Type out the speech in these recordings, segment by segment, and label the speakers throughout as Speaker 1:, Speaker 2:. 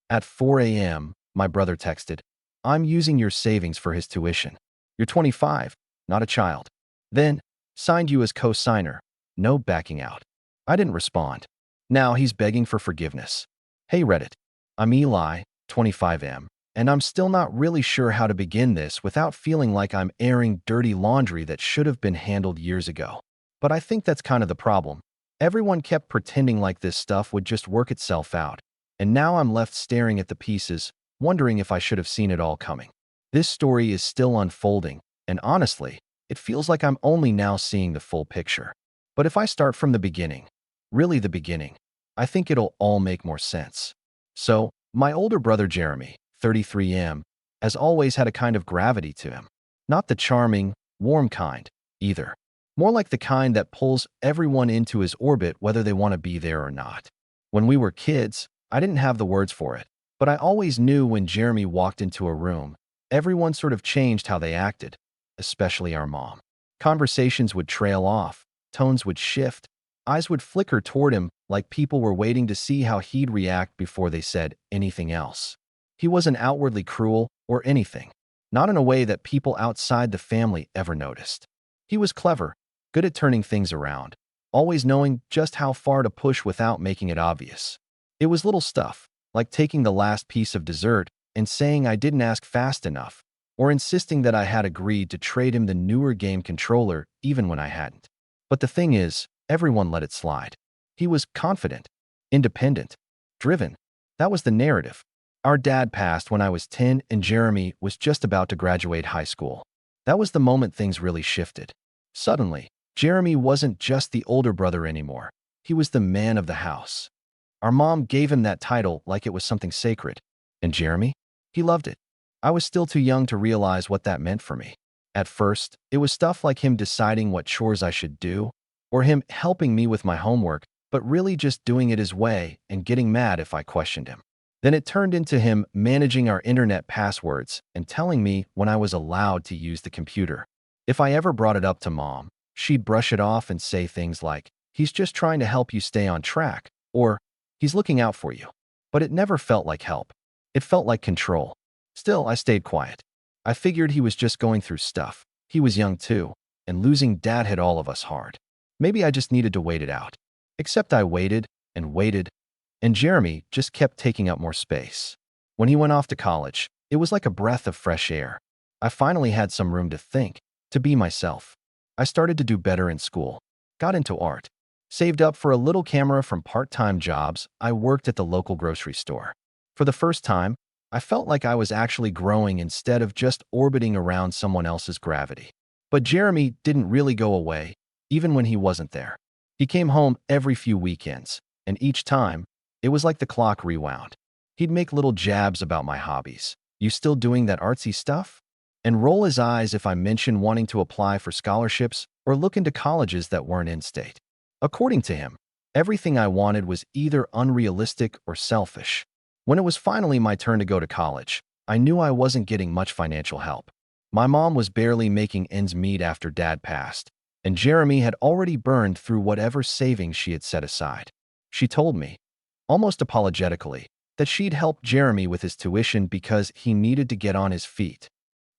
Speaker 1: At 4 a.m., my brother texted, "I'm using your savings for his tuition. You're 25, not a child." Then, signed you as co-signer. No backing out. I didn't respond. Now he's begging for forgiveness. Hey Reddit, I'm Eli, 25M, and I'm still not really sure how to begin this without feeling like I'm airing dirty laundry that should have been handled years ago. But I think that's kind of the problem. Everyone kept pretending like this stuff would just work itself out, and now I'm left staring at the pieces, wondering if I should have seen it all coming. This story is still unfolding, and honestly, it feels like I'm only now seeing the full picture. But if I start from the beginning, really the beginning, I think it'll all make more sense. So, my older brother Jeremy, 33M, has always had a kind of gravity to him. Not the charming, warm kind, either. More like the kind that pulls everyone into his orbit whether they want to be there or not. When we were kids, I didn't have the words for it, but I always knew when Jeremy walked into a room, everyone sort of changed how they acted, especially our mom. Conversations would trail off, tones would shift, eyes would flicker toward him like people were waiting to see how he'd react before they said anything else. He wasn't outwardly cruel or anything, not in a way that people outside the family ever noticed. He was clever, good at turning things around, always knowing just how far to push without making it obvious. It was little stuff, like taking the last piece of dessert and saying I didn't ask fast enough, or insisting that I had agreed to trade him the newer game controller even when I hadn't. But the thing is, everyone let it slide. He was confident, independent, driven. That was the narrative. Our dad passed when I was 10 and Jeremy was just about to graduate high school. That was the moment things really shifted. Suddenly, Jeremy wasn't just the older brother anymore. He was the man of the house. Our mom gave him that title like it was something sacred. And Jeremy? He loved it. I was still too young to realize what that meant for me. At first, it was stuff like him deciding what chores I should do, or him helping me with my homework, but really just doing it his way and getting mad if I questioned him. Then it turned into him managing our internet passwords and telling me when I was allowed to use the computer. If I ever brought it up to mom, she'd brush it off and say things like, "He's just trying to help you stay on track," or "He's looking out for you." But it never felt like help. It felt like control. Still, I stayed quiet. I figured he was just going through stuff. He was young too, and losing dad hit all of us hard. Maybe I just needed to wait it out. Except I waited and waited, and Jeremy just kept taking up more space. When he went off to college, it was like a breath of fresh air. I finally had some room to think, to be myself. I started to do better in school, got into art, saved up for a little camera from part-time jobs. I worked at the local grocery store. For the first time, I felt like I was actually growing instead of just orbiting around someone else's gravity. But Jeremy didn't really go away, even when he wasn't there. He came home every few weekends, and each time, it was like the clock rewound. He'd make little jabs about my hobbies. "You still doing that artsy stuff?" And roll his eyes if I mentioned wanting to apply for scholarships or look into colleges that weren't in-state. According to him, everything I wanted was either unrealistic or selfish. When it was finally my turn to go to college, I knew I wasn't getting much financial help. My mom was barely making ends meet after dad passed, and Jeremy had already burned through whatever savings she had set aside. She told me, almost apologetically, that she'd help Jeremy with his tuition because he needed to get on his feet.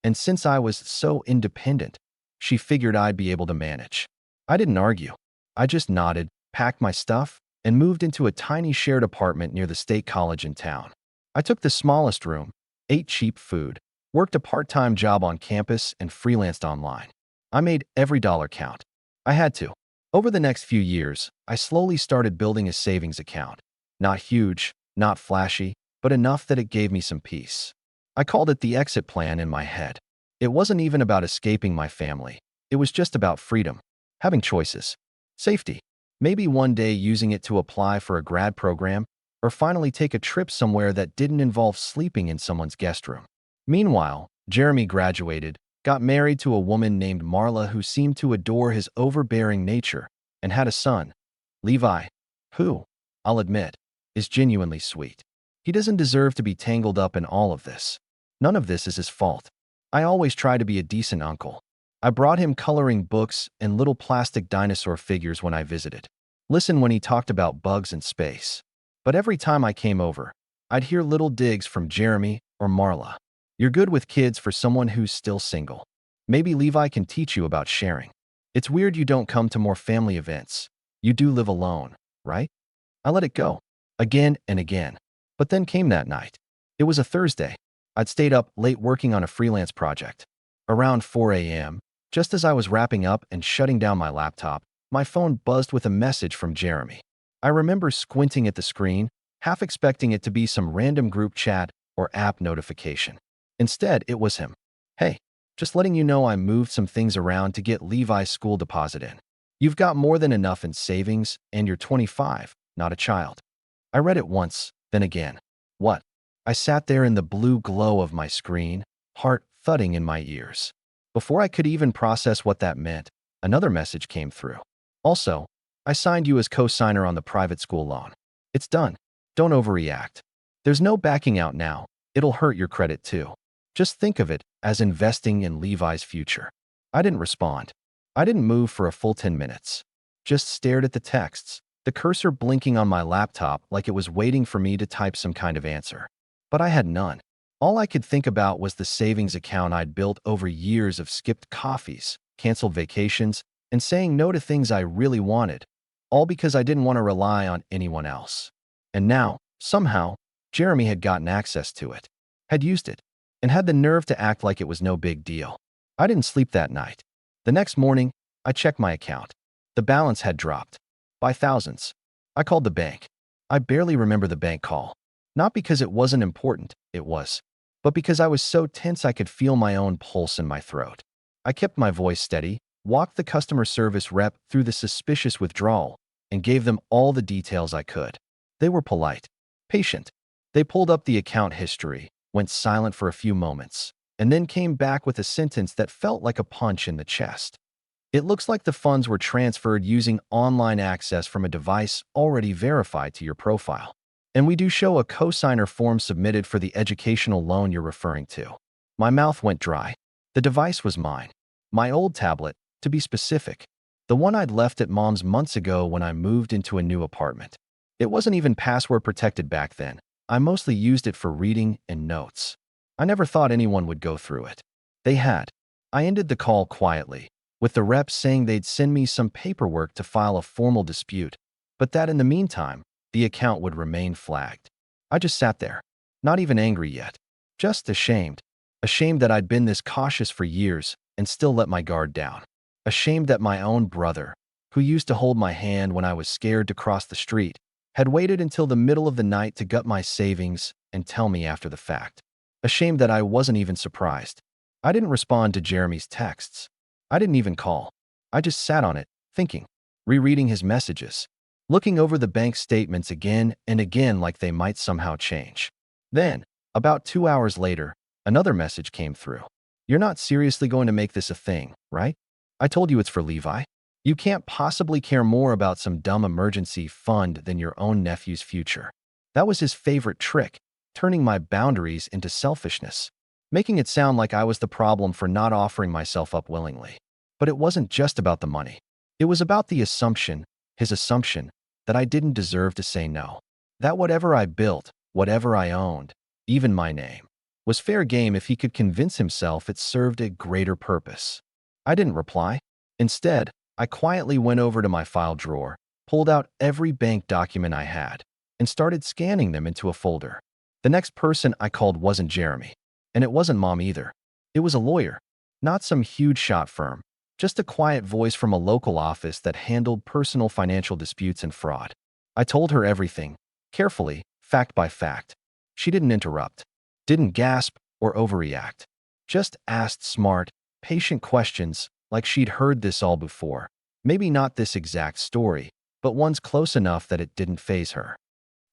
Speaker 1: And since I was so independent, she figured I'd be able to manage. I didn't argue. I just nodded, packed my stuff, and moved into a tiny shared apartment near the state college in town. I took the smallest room, ate cheap food, worked a part-time job on campus, and freelanced online. I made every dollar count. I had to. Over the next few years, I slowly started building a savings account. Not huge, not flashy, but enough that it gave me some peace. I called it the exit plan in my head. It wasn't even about escaping my family. It was just about freedom, having choices, safety, maybe one day using it to apply for a grad program or finally take a trip somewhere that didn't involve sleeping in someone's guest room. Meanwhile, Jeremy graduated, got married to a woman named Marla who seemed to adore his overbearing nature, and had a son, Levi, who, I'll admit, is genuinely sweet. He doesn't deserve to be tangled up in all of this. None of this is his fault. I always try to be a decent uncle. I brought him coloring books and little plastic dinosaur figures when I visited. Listen when he talked about bugs and space. But every time I came over, I'd hear little digs from Jeremy or Marla. You're good with kids for someone who's still single. Maybe Levi can teach you about sharing. It's weird you don't come to more family events. You do live alone, right? I let it go, again and again. But then came that night. It was a Thursday. I'd stayed up late working on a freelance project. Around 4 a.m., just as I was wrapping up and shutting down my laptop, my phone buzzed with a message from Jeremy. I remember squinting at the screen, half expecting it to be some random group chat or app notification. Instead, it was him. Hey, just letting you know I moved some things around to get Levi's school deposit in. You've got more than enough in savings, and you're 25, not a child. I read it once, then again. What? I sat there in the blue glow of my screen, heart thudding in my ears. Before I could even process what that meant, another message came through. Also, I signed you as co-signer on the private school loan. It's done. Don't overreact. There's no backing out now. It'll hurt your credit too. Just think of it as investing in Levi's future. I didn't respond. I didn't move for a full 10 minutes. Just stared at the texts, the cursor blinking on my laptop like it was waiting for me to type some kind of answer. But I had none. All I could think about was the savings account I'd built over years of skipped coffees, canceled vacations, and saying no to things I really wanted, all because I didn't want to rely on anyone else. And now, somehow, Jeremy had gotten access to it, had used it, and had the nerve to act like it was no big deal. I didn't sleep that night. The next morning, I checked my account. The balance had dropped by thousands. I called the bank. I barely remember the bank call. Not because it wasn't important, it was, but because I was so tense I could feel my own pulse in my throat. I kept my voice steady, walked the customer service rep through the suspicious withdrawal, and gave them all the details I could. They were polite, patient. They pulled up the account history, went silent for a few moments, and then came back with a sentence that felt like a punch in the chest. It looks like the funds were transferred using online access from a device already verified to your profile. And we do show a cosigner form submitted for the educational loan you're referring to. My mouth went dry. The device was mine. My old tablet, to be specific. The one I'd left at Mom's months ago when I moved into a new apartment. It wasn't even password protected back then. I mostly used it for reading and notes. I never thought anyone would go through it. They had. I ended the call quietly, with the rep saying they'd send me some paperwork to file a formal dispute, but that in the meantime, the account would remain flagged. I just sat there, not even angry yet, just ashamed. Ashamed that I'd been this cautious for years and still let my guard down. Ashamed that my own brother, who used to hold my hand when I was scared to cross the street, had waited until the middle of the night to gut my savings and tell me after the fact. Ashamed that I wasn't even surprised. I didn't respond to Jeremy's texts. I didn't even call. I just sat on it, thinking, rereading his messages, looking over the bank statements again and again like they might somehow change. Then, about 2 hours later, another message came through. You're not seriously going to make this a thing, right? I told you it's for Levi. You can't possibly care more about some dumb emergency fund than your own nephew's future. That was his favorite trick, turning my boundaries into selfishness, making it sound like I was the problem for not offering myself up willingly. But it wasn't just about the money. It was about the assumption, his assumption, that I didn't deserve to say no. That whatever I built, whatever I owned, even my name, was fair game if he could convince himself it served a greater purpose. I didn't reply. Instead, I quietly went over to my file drawer, pulled out every bank document I had, and started scanning them into a folder. The next person I called wasn't Jeremy, and it wasn't Mom either. It was a lawyer, not some huge shot firm, just a quiet voice from a local office that handled personal financial disputes and fraud. I told her everything, carefully, fact by fact. She didn't interrupt, didn't gasp or overreact, just asked smart, patient questions like she'd heard this all before. Maybe not this exact story, but ones close enough that it didn't faze her.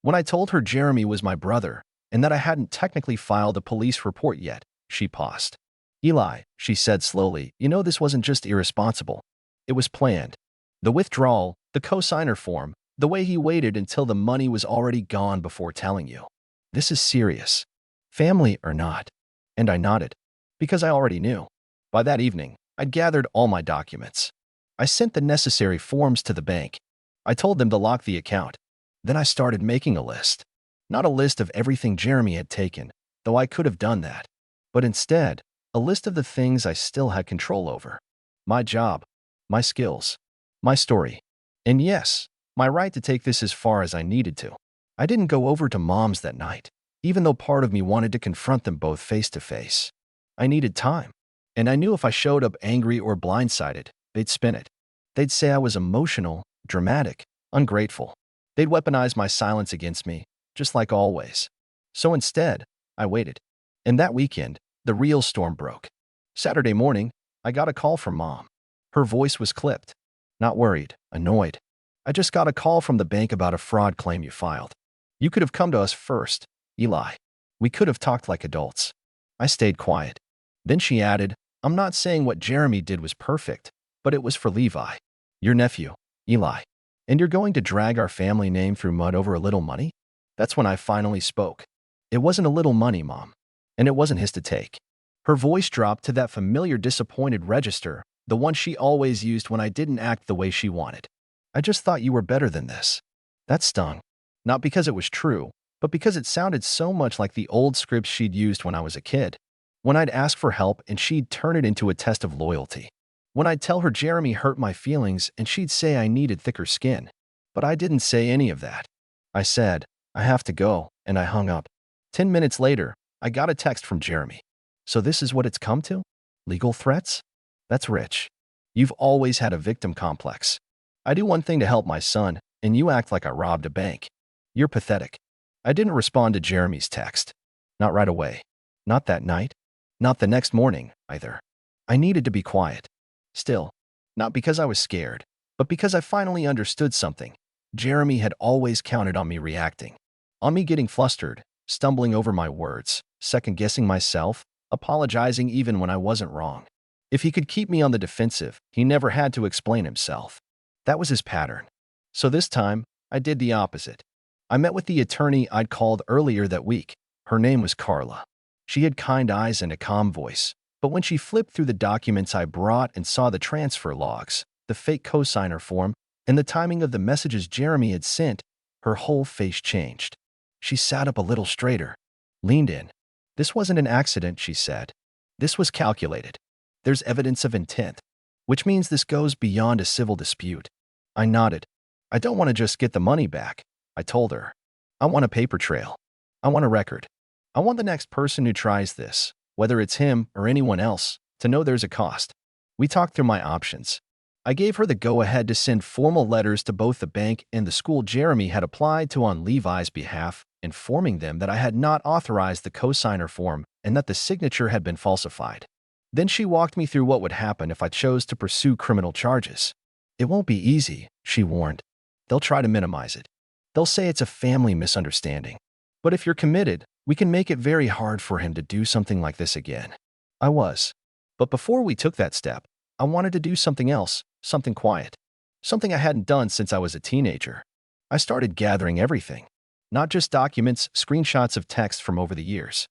Speaker 1: When I told her Jeremy was my brother and that I hadn't technically filed a police report yet, she paused. Eli, she said slowly, you know this wasn't just irresponsible. It was planned. The withdrawal, the cosigner form, the way he waited until the money was already gone before telling you. This is serious. Family or not. And I nodded, because I already knew. By that evening, I'd gathered all my documents. I sent the necessary forms to the bank. I told them to lock the account. Then I started making a list. Not a list of everything Jeremy had taken, though I could have done that. But instead, a list of the things I still had control over. My job, my skills, my story. And yes, my right to take this as far as I needed to. I didn't go over to Mom's that night, even though part of me wanted to confront them both face to face. I needed time. And I knew if I showed up angry or blindsided, they'd spin it. They'd say I was emotional, dramatic, ungrateful. They'd weaponize my silence against me, just like always. So instead, I waited. And that weekend, the real storm broke. Saturday morning, I got a call from Mom. Her voice was clipped. Not worried, annoyed. I just got a call from the bank about a fraud claim you filed. You could have come to us first, Eli. We could have talked like adults. I stayed quiet. Then she added, I'm not saying what Jeremy did was perfect, but it was for Levi, your nephew, Eli. And you're going to drag our family name through mud over a little money? That's when I finally spoke. It wasn't a little money, Mom. And it wasn't his to take. Her voice dropped to that familiar disappointed register, the one she always used when I didn't act the way she wanted. I just thought you were better than this. That stung. Not because it was true, but because it sounded so much like the old scripts she'd used when I was a kid. When I'd ask for help and she'd turn it into a test of loyalty. When I'd tell her Jeremy hurt my feelings and she'd say I needed thicker skin. But I didn't say any of that. I said, I have to go, and I hung up. 10 minutes later, I got a text from Jeremy. So this is what it's come to? Legal threats? That's rich. You've always had a victim complex. I do one thing to help my son, and you act like I robbed a bank. You're pathetic. I didn't respond to Jeremy's text. Not right away. Not that night. Not the next morning, either. I needed to be quiet. Still, not because I was scared, but because I finally understood something. Jeremy had always counted on me reacting. On me getting flustered, stumbling over my words, second-guessing myself, apologizing even when I wasn't wrong. If he could keep me on the defensive, he never had to explain himself. That was his pattern. So this time, I did the opposite. I met with the attorney I'd called earlier that week. Her name was Carla. She had kind eyes and a calm voice, but when she flipped through the documents I brought and saw the transfer logs, the fake cosigner form, and the timing of the messages Jeremy had sent, her whole face changed. She sat up a little straighter, leaned in. This wasn't an accident, she said. This was calculated. There's evidence of intent, which means this goes beyond a civil dispute. I nodded. I don't want to just get the money back, I told her. I want a paper trail. I want a record. I want the next person who tries this, whether it's him or anyone else, to know there's a cost. We talked through my options. I gave her the go-ahead to send formal letters to both the bank and the school Jeremy had applied to on Levi's behalf, informing them that I had not authorized the cosigner form and that the signature had been falsified. Then she walked me through what would happen if I chose to pursue criminal charges. It won't be easy, she warned. They'll try to minimize it. They'll say it's a family misunderstanding. But if you're committed, we can make it very hard for him to do something like this again. I was. But before we took that step, I wanted to do something else, something quiet. Something I hadn't done since I was a teenager. I started gathering everything. Not just documents, screenshots of text from over the years.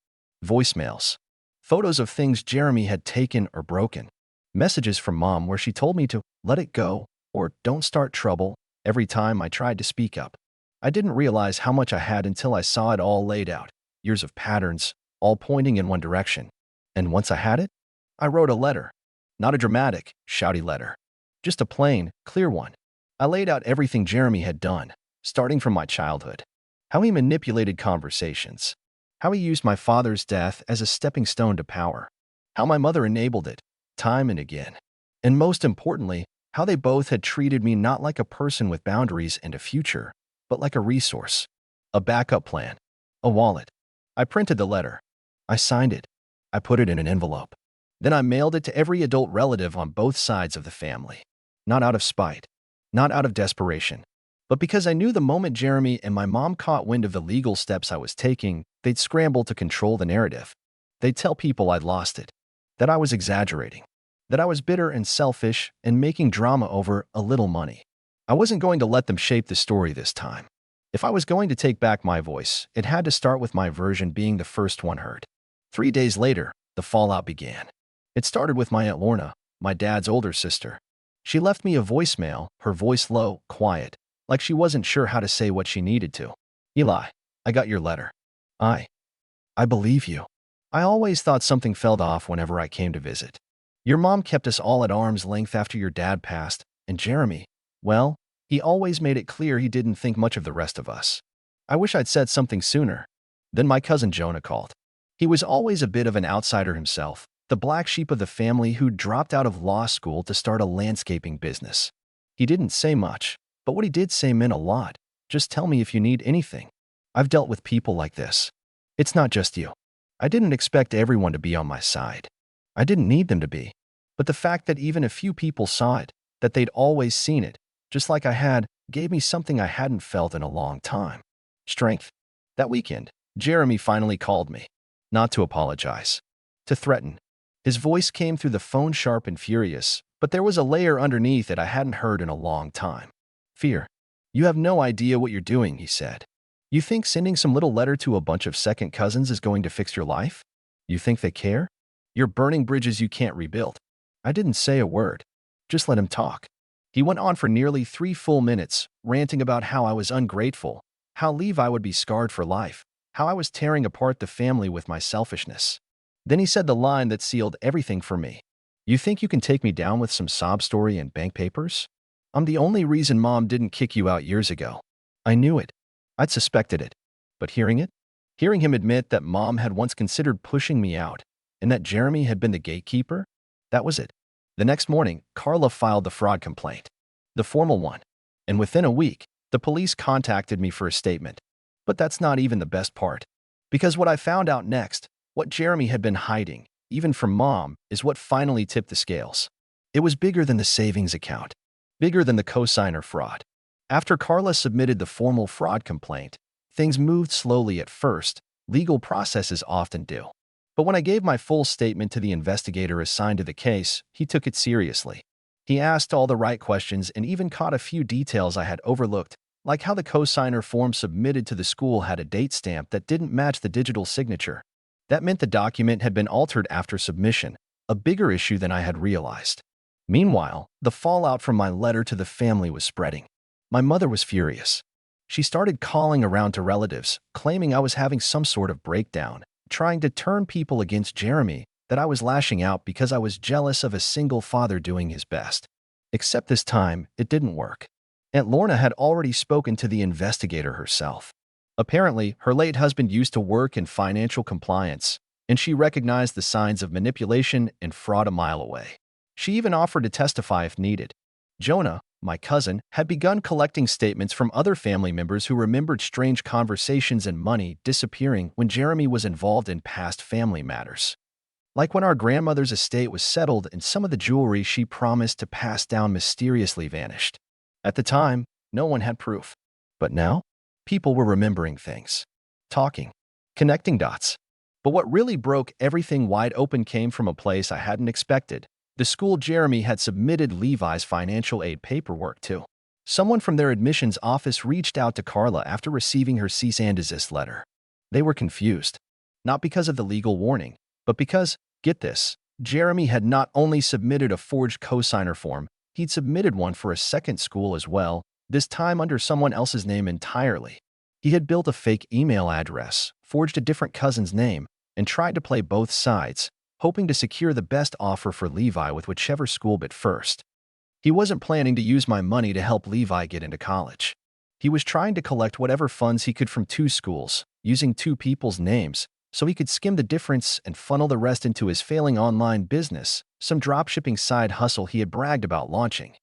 Speaker 1: Voicemails. Photos of things Jeremy had taken or broken. Messages from Mom where she told me to let it go or don't start trouble every time I tried to speak up. I didn't realize how much I had until I saw it all laid out. Years of patterns, all pointing in one direction. And once I had it, I wrote a letter. Not a dramatic, shouty letter. Just a plain, clear one. I laid out everything Jeremy had done, starting from my childhood. How he manipulated conversations. How he used my father's death as a stepping stone to power. How my mother enabled it, time and again. And most importantly, how they both had treated me not like a person with boundaries and a future, but like a resource. A backup plan. A wallet. I printed the letter. I signed it. I put it in an envelope. Then I mailed it to every adult relative on both sides of the family. Not out of spite. Not out of desperation. But because I knew the moment Jeremy and my mom caught wind of the legal steps I was taking, they'd scramble to control the narrative. They'd tell people I'd lost it. That I was exaggerating. That I was bitter and selfish and making drama over a little money. I wasn't going to let them shape the story this time. If I was going to take back my voice, it had to start with my version being the first one heard. 3 days later, the fallout began. It started with my Aunt Lorna, my dad's older sister. She left me a voicemail, her voice low, quiet, like she wasn't sure how to say what she needed to. Eli, I got your letter. I, I believe you. I always thought something fell off whenever I came to visit. Your mom kept us all at arm's length after your dad passed, and Jeremy, well, he always made it clear he didn't think much of the rest of us. I wish I'd said something sooner. Then my cousin Jonah called. He was always a bit of an outsider himself, the black sheep of the family who dropped out of law school to start a landscaping business. He didn't say much, but what he did say meant a lot. Just tell me if you need anything. I've dealt with people like this. It's not just you. I didn't expect everyone to be on my side. I didn't need them to be. But the fact that even a few people saw it, that they'd always seen it, just like I had, gave me something I hadn't felt in a long time. Strength. That weekend, Jeremy finally called me. Not to apologize. To threaten. His voice came through the phone sharp and furious, but there was a layer underneath it I hadn't heard in a long time. Fear. You have no idea what you're doing, he said. You think sending some little letter to a bunch of second cousins is going to fix your life? You think they care? You're burning bridges you can't rebuild. I didn't say a word. Just let him talk. He went on for nearly 3 full minutes, ranting about how I was ungrateful, how Levi would be scarred for life, how I was tearing apart the family with my selfishness. Then he said the line that sealed everything for me. You think you can take me down with some sob story and bank papers? I'm the only reason Mom didn't kick you out years ago. I knew it. I'd suspected it. But hearing him admit that Mom had once considered pushing me out, and that Jeremy had been the gatekeeper, that was it. The next morning, Carla filed the fraud complaint. The formal one. And within a week, the police contacted me for a statement. But that's not even the best part. Because what I found out next, what Jeremy had been hiding, even from Mom, is what finally tipped the scales. It was bigger than the savings account. Bigger than the cosigner fraud. After Carla submitted the formal fraud complaint, things moved slowly at first. Legal processes often do. But when I gave my full statement to the investigator assigned to the case, he took it seriously. He asked all the right questions and even caught a few details I had overlooked, like how the cosigner form submitted to the school had a date stamp that didn't match the digital signature. That meant the document had been altered after submission, a bigger issue than I had realized. Meanwhile, the fallout from my letter to the family was spreading. My mother was furious. She started calling around to relatives, claiming I was having some sort of breakdown, trying to turn people against Jeremy, that I was lashing out because I was jealous of a single father doing his best. Except this time, it didn't work. Aunt Lorna had already spoken to the investigator herself. Apparently, her late husband used to work in financial compliance, and she recognized the signs of manipulation and fraud a mile away. She even offered to testify if needed. Jonah, my cousin, had begun collecting statements from other family members who remembered strange conversations and money disappearing when Jeremy was involved in past family matters. Like when our grandmother's estate was settled and some of the jewelry she promised to pass down mysteriously vanished. At the time, no one had proof. But now, people were remembering things, talking, connecting dots. But what really broke everything wide open came from a place I hadn't expected. The school Jeremy had submitted Levi's financial aid paperwork to. Someone from their admissions office reached out to Carla after receiving her cease and desist letter. They were confused. Not because of the legal warning, but because, get this, Jeremy had not only submitted a forged cosigner form, he'd submitted one for a second school as well, this time under someone else's name entirely. He had built a fake email address, forged a different cousin's name, and tried to play both sides, hoping to secure the best offer for Levi with whichever school bit first. He wasn't planning to use my money to help Levi get into college. He was trying to collect whatever funds he could from 2 schools, using 2 people's names, so he could skim the difference and funnel the rest into his failing online business, some dropshipping side hustle he had bragged about launching.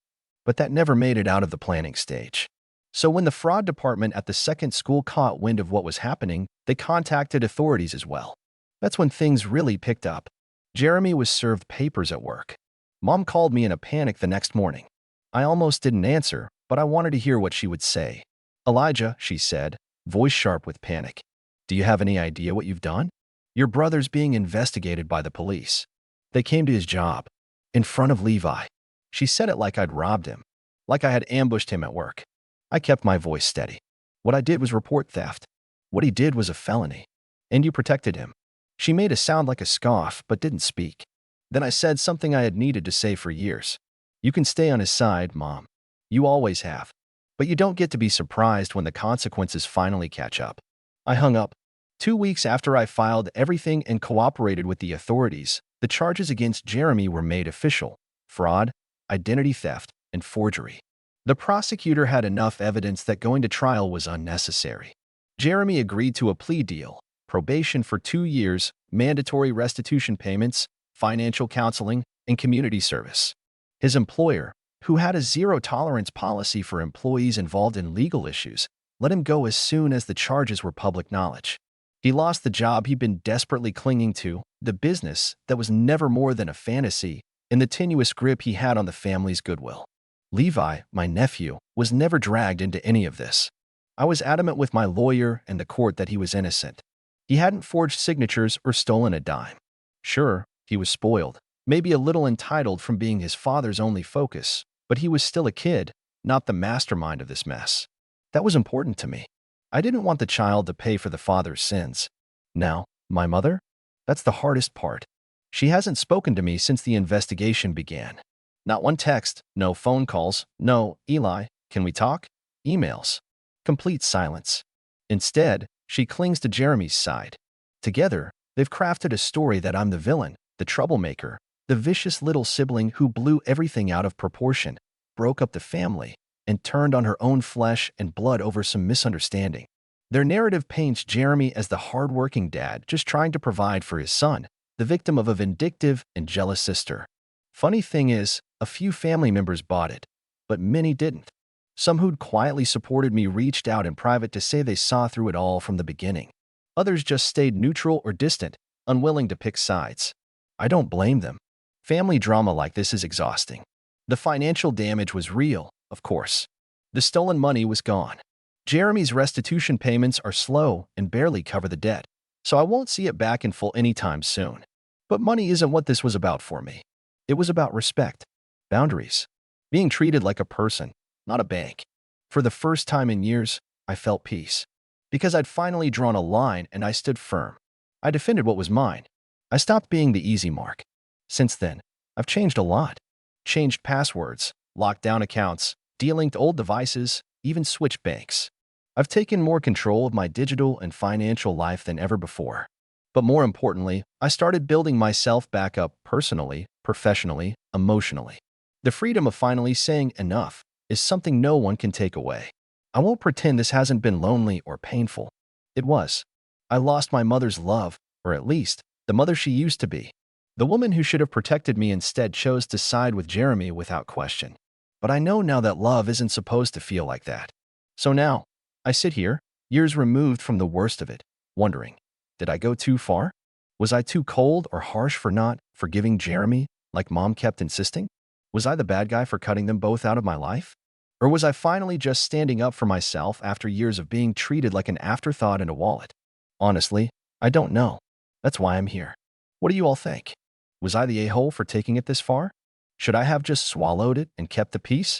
Speaker 1: But that never made it out of the planning stage. So when the fraud department at the second school caught wind of what was happening, they contacted authorities as well. That's when things really picked up. Jeremy was served papers at work. Mom called me in a panic the next morning. I almost didn't answer, but I wanted to hear what she would say. Elijah, she said, voice sharp with panic. Do you have any idea what you've done? Your brother's being investigated by the police. They came to his job. In front of Levi. She said it like I'd robbed him. Like I had ambushed him at work. I kept my voice steady. What I did was report theft. What he did was a felony. And you protected him. She made it sound like a scoff, but didn't speak. Then I said something I had needed to say for years. You can stay on his side, Mom. You always have. But you don't get to be surprised when the consequences finally catch up. I hung up. 2 weeks after I filed everything and cooperated with the authorities, the charges against Jeremy were made official: fraud, identity theft, and forgery. The prosecutor had enough evidence that going to trial was unnecessary. Jeremy agreed to a plea deal: probation for 2 years, mandatory restitution payments, financial counseling, and community service. His employer, who had a zero-tolerance policy for employees involved in legal issues, let him go as soon as the charges were public knowledge. He lost the job he'd been desperately clinging to, the business that was never more than a fantasy, and the tenuous grip he had on the family's goodwill. Levi, my nephew, was never dragged into any of this. I was adamant with my lawyer and the court that he was innocent. He hadn't forged signatures or stolen a dime. Sure, he was spoiled, maybe a little entitled from being his father's only focus, but he was still a kid, not the mastermind of this mess. That was important to me. I didn't want the child to pay for the father's sins. Now, my mother? That's the hardest part. She hasn't spoken to me since the investigation began. Not one text, no phone calls, no, "Eli, can we talk?" emails. Complete silence. Instead, she clings to Jeremy's side. Together, they've crafted a story that I'm the villain, the troublemaker, the vicious little sibling who blew everything out of proportion, broke up the family, and turned on her own flesh and blood over some misunderstanding. Their narrative paints Jeremy as the hard-working dad just trying to provide for his son, the victim of a vindictive and jealous sister. Funny thing is, a few family members bought it, but many didn't. Some who'd quietly supported me reached out in private to say they saw through it all from the beginning. Others just stayed neutral or distant, unwilling to pick sides. I don't blame them. Family drama like this is exhausting. The financial damage was real, of course. The stolen money was gone. Jeremy's restitution payments are slow and barely cover the debt, so I won't see it back in full anytime soon. But money isn't what this was about for me. It was about respect, boundaries, being treated like a person, not a bank. For the first time in years, I felt peace. Because I'd finally drawn a line and I stood firm. I defended what was mine. I stopped being the easy mark. Since then, I've changed a lot. Changed passwords, locked down accounts, delinked old devices, even switched banks. I've taken more control of my digital and financial life than ever before. But more importantly, I started building myself back up personally, professionally, emotionally. The freedom of finally saying enough is something no one can take away. I won't pretend this hasn't been lonely or painful. It was. I lost my mother's love, or at least, the mother she used to be. The woman who should have protected me instead chose to side with Jeremy without question. But I know now that love isn't supposed to feel like that. So now, I sit here, years removed from the worst of it, wondering, did I go too far? Was I too cold or harsh for not forgiving Jeremy, like Mom kept insisting? Was I the bad guy for cutting them both out of my life? Or was I finally just standing up for myself after years of being treated like an afterthought in a wallet? Honestly, I don't know. That's why I'm here. What do you all think? Was I the a-hole for taking it this far? Should I have just swallowed it and kept the peace?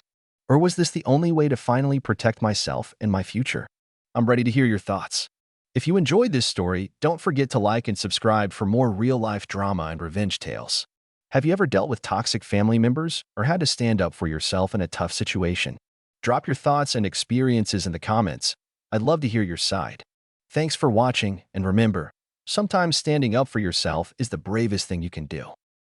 Speaker 1: Or was this the only way to finally protect myself and my future? I'm ready to hear your thoughts. If you enjoyed this story, don't forget to like and subscribe for more real-life drama and revenge tales. Have you ever dealt with toxic family members or had to stand up for yourself in a tough situation? Drop your thoughts and experiences in the comments. I'd love to hear your side. Thanks for watching, and remember, sometimes standing up for yourself is the bravest thing you can do.